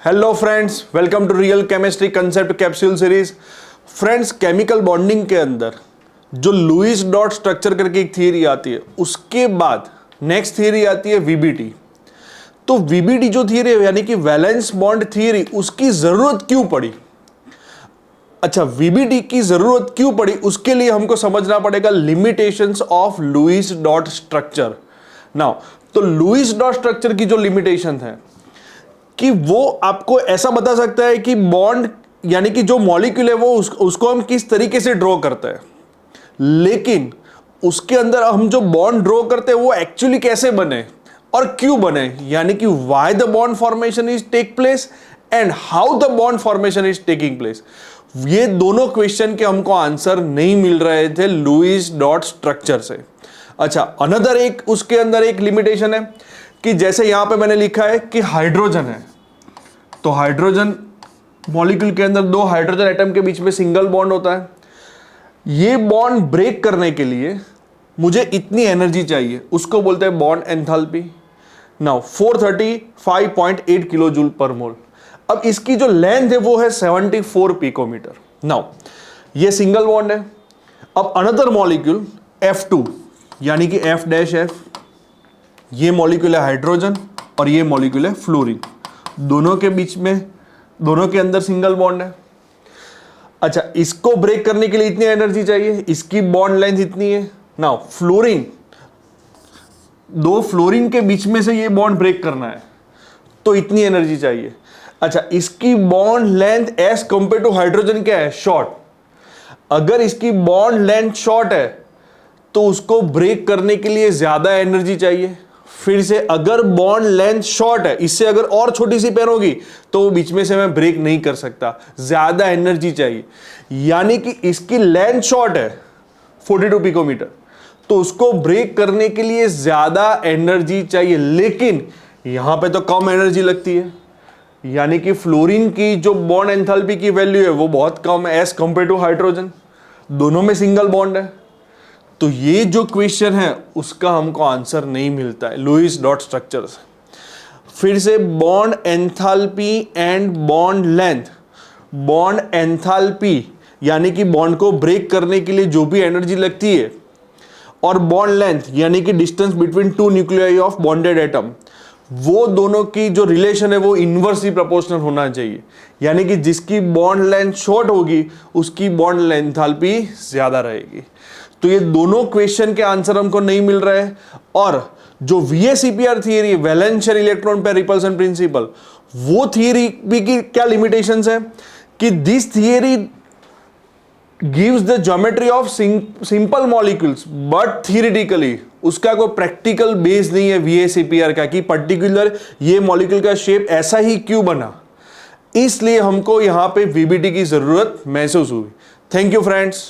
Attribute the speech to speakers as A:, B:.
A: Hello friends, welcome to real chemistry concept capsule series. Friends, chemical bonding के अंदर जो Lewis dot structure करके एक थियरी आती है, उसके बाद नेक्स्ट थियरी आती है वीबीटी। तो वीबीटी जो थियरी है यानी कि वैलेंस बॉन्ड थियरी, उसकी जरूरत क्यों पड़ी? अच्छा, वीबीटी की जरूरत क्यों पड़ी उसके लिए हमको समझना पड़ेगा limitations of Lewis dot structure. Now, तो लुईस डॉट स्ट्रक्चर की जो लिमिटेशन है कि वो आपको ऐसा बता सकता है कि बॉन्ड यानी कि जो मॉलिक्यूल है वो उसको हम किस तरीके से ड्रॉ करते हैं, लेकिन उसके अंदर हम जो बॉन्ड ड्रॉ करते हैं वो एक्चुअली कैसे बने और क्यों बने, यानी कि why the bond formation is take place and how the bond formation is taking place. ये दोनों क्वेश्चन के हमको आंसर नहीं मिल रहे थे लुईस डॉट स्ट्रक्चर से। अच्छा, अनदर एक उसके अंदर एक लिमिटेशन है कि जैसे यहां पे मैंने लिखा है कि हाइड्रोजन है, तो हाइड्रोजन मॉलिक्यूल के अंदर दो हाइड्रोजन एटम के बीच में सिंगल बॉन्ड होता है। ये बॉन्ड ब्रेक करने के लिए मुझे इतनी एनर्जी चाहिए, उसको बोलते हैं bond enthalpy. Now 435.8 kilo joule per mole. अब इसकी जो लेंथ है वो है 74 पिकोमीटर। नाउ ये सिंगल बॉन्ड है। अब अनदर मॉलिक्यूल F2 यानी कि F-F, ये मॉलिक्यूल है हाइड्रोजन और ये मॉलिक्यूल है फ्लोरीन। दोनों के बीच में, दोनों के अंदर सिंगल बॉन्ड है। अच्छा, इसको ब्रेक करने के लिए इतनी एनर्जी चाहिए, इसकी बॉन्ड लेंथ इतनी है। नाउ फ्लोरीन, दो फ्लोरीन के बीच में से ये बॉन्ड ब्रेक करना है तो इतनी एनर्जी चाहिए। अच्छा, इसकी bond length as compare to hydrogen क्या है? शॉर्ट। अगर इसकी बॉन्ड लेंथ शॉर्ट है तो उसको ब्रेक करने के लिए ज्यादा एनर्जी चाहिए। फिर से, अगर बॉन्ड लेंथ शॉर्ट है, इससे अगर और छोटी सी पेन होगी तो वो बीच में से मैं ब्रेक नहीं कर सकता, ज्यादा एनर्जी चाहिए। यानी कि इसकी लेंथ शॉर्ट है 42 पिकोमीटर, तो उसको ब्रेक करने के लिए ज्यादा एनर्जी चाहिए, लेकिन यहां पे तो कम एनर्जी लगती है। यानी कि फ्लोरीन की जो बॉन्ड एंथैल्पी की वैल्यू है वो बहुत कम है एज कंपेयर टू हाइड्रोजन। दोनों में सिंगल बॉन्ड है, तो ये जो क्वेश्चन है उसका हमको आंसर नहीं मिलता है लुईस डॉट स्ट्रक्चर से। फिर से, bond enthalpy and bond length. Bond enthalpy यानी कि बॉन्ड को ब्रेक करने के लिए जो भी एनर्जी लगती है, और बॉन्ड लेंथ यानी कि distance between two nuclei of bonded atom, वो दोनों की जो रिलेशन है वो इनवर्सली प्रोपोर्शनल होना चाहिए। यानी कि जिसकी बॉन्ड लेंथ शॉर्ट होगी उसकी बॉन्ड एंथैल्पी ज्यादा रहेगी। तो ये दोनों क्वेश्चन के आंसर हमको नहीं मिल रहे हैं। और जो VSEPR theory, valential electron pair repulsion principle, वो थियरी भी की क्या लिमिटेशंस है कि this theory gives the geometry of simple molecules, but theoretically उसका कोई प्रैक्टिकल बेस नहीं है VSEPR का कि पर्टिकुलर ये मॉलिक्यूल का शेप ऐसा ही क्यों बना। इसलिए हमको यहां पे VBT की जरूरत महसूस हुई। Thank you friends.